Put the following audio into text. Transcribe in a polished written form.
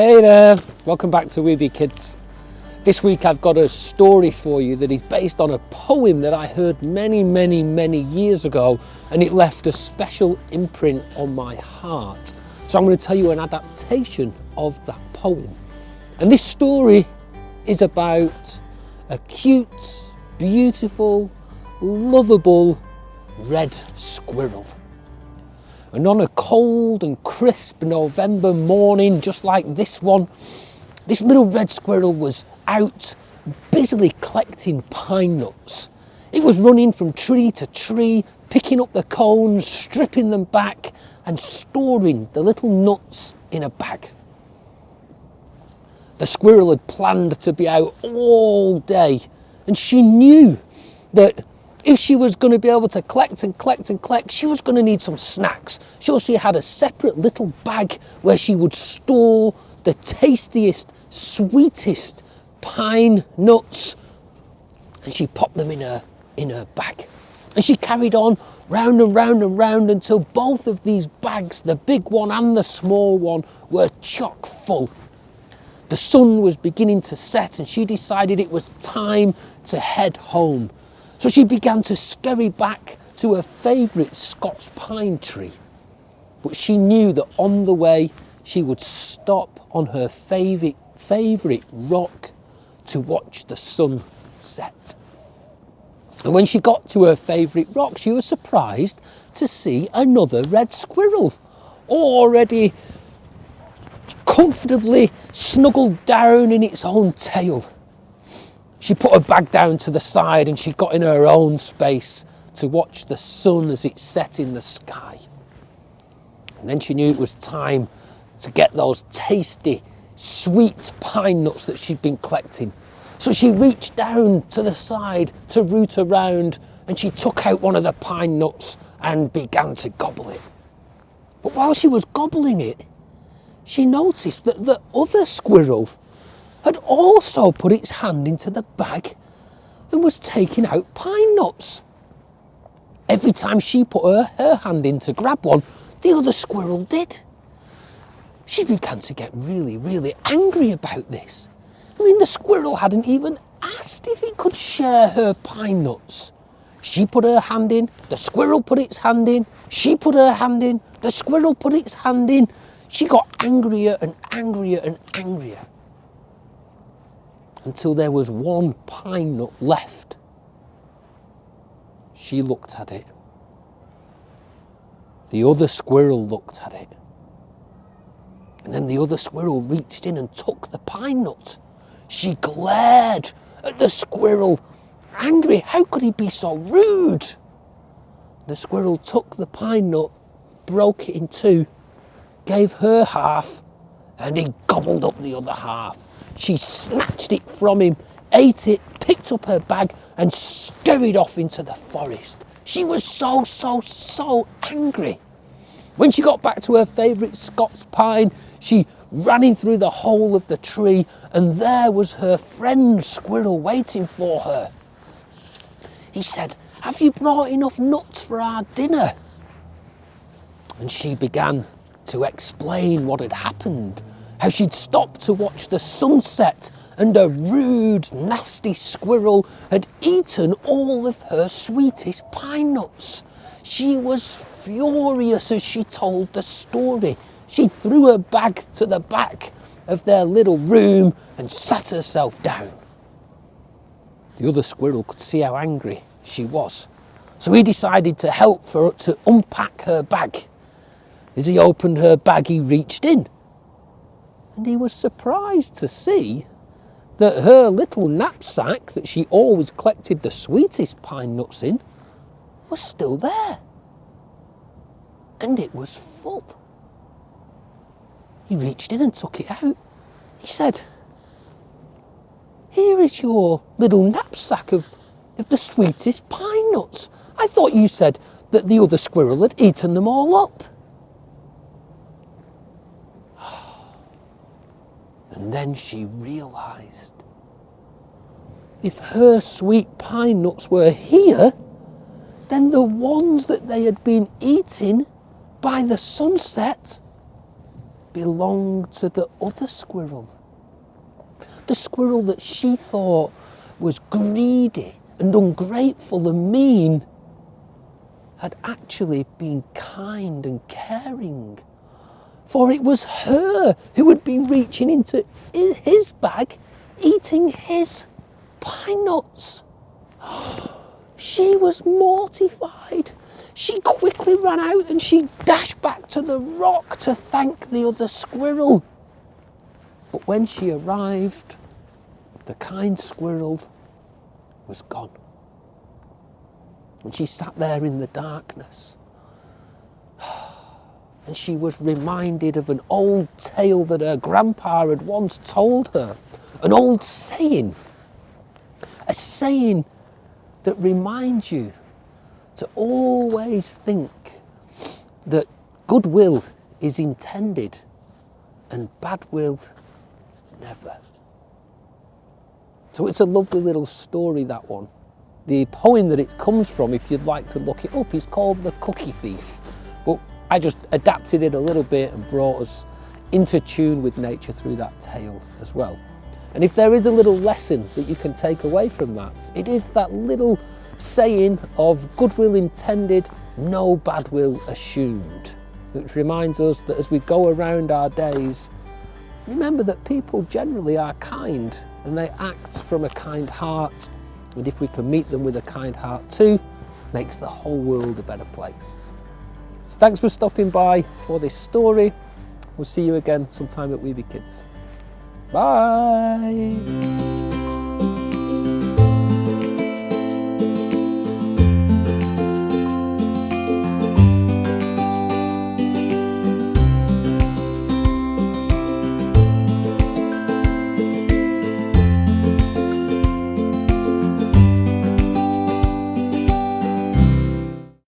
Hey there, welcome back to Weeby Kids. This week I've got a story for you that is based on a poem that I heard many years ago, and it left a special imprint on my heart. So I'm going to tell you an adaptation of that poem. And this story is about a cute, beautiful, lovable red squirrel. And on a cold and crisp November morning, just like this one, this little red squirrel was out busily collecting pine nuts. It was running from tree to tree, picking up the cones, stripping them back, and storing the little nuts in a bag. The squirrel had planned to be out all day, and she knew that if she was going to be able to collect, she was going to need some snacks. So she had a separate little bag where she would store the tastiest, sweetest pine nuts. And she popped them in her bag. And she carried on round and round until both of these bags, the big one and the small one, were chock full. The sun was beginning to set, and she decided it was time to head home. So she began to scurry back to her favourite Scots pine tree. But she knew that on the way she would stop on her favourite rock to watch the sun set. And when she got to her favourite rock, she was surprised to see another red squirrel, already comfortably snuggled down in its own tail. She put her bag down to the side and she got in her own space to watch the sun as it set in the sky. And then she knew it was time to get those tasty, sweet pine nuts that she'd been collecting. So she reached down to the side to root around, and she took out one of the pine nuts and began to gobble it. But while she was gobbling it, she noticed that the other squirrel had also put its hand into the bag and was taking out pine nuts. Every time she put her hand in to grab one, the other squirrel did. She began to get really angry about this. I mean, the squirrel hadn't even asked if it could share her pine nuts. She put her hand in, the squirrel put its hand in, she put her hand in, the squirrel put its hand in. She got angrier and angrier, until there was one pine nut left. She looked at it. The other squirrel looked at it. And then the other squirrel reached in and took the pine nut. She glared at the squirrel, angry. How could he be so rude? The squirrel took the pine nut, broke it in two, gave her half, and he gobbled up the other half. She snatched it from him, ate it, picked up her bag, and scurried off into the forest. She was so angry. When she got back to her favourite Scots pine, she ran in through the hole of the tree, and there was her friend squirrel waiting for her. He said, "Have you brought enough nuts for our dinner?" And she began to explain what had happened, how she'd stopped to watch the sunset and a rude, nasty squirrel had eaten all of her sweetest pine nuts. She was furious as she told the story. She threw her bag to the back of their little room and sat herself down. The other squirrel could see how angry she was, so he decided to help her to unpack her bag. As he opened her bag, he reached in, and he was surprised to see that her little knapsack that she always collected the sweetest pine nuts in was still there. And it was full. He reached in and took it out. He said, "Here is your little knapsack of the sweetest pine nuts. I thought you said that the other squirrel had eaten them all up." And then she realised, if her sweet pine nuts were here, then the ones that they had been eating by the sunset belonged to the other squirrel. The squirrel that she thought was greedy and ungrateful and mean had actually been kind and caring. For it was her who had been reaching into his bag, eating his pine nuts. She was mortified. She quickly ran out and she dashed back to the rock to thank the other squirrel. But when she arrived, the kind squirrel was gone. And she sat there in the darkness. And she was reminded of an old tale that her grandpa had once told her. An old saying. A saying that reminds you to always think that goodwill is intended and bad will never. So it's a lovely little story, that one. The poem that it comes from, if you'd like to look it up, is called The Cookie Thief. But I just adapted it a little bit and brought us into tune with nature through that tale as well. And if there is a little lesson that you can take away from that, it is that little saying of goodwill intended, no bad will assumed, which reminds us that as we go around our days, remember that people generally are kind and they act from a kind heart. And if we can meet them with a kind heart too, makes the whole world a better place. So thanks for stopping by for this story. We'll see you again sometime at We Be Kids. Bye.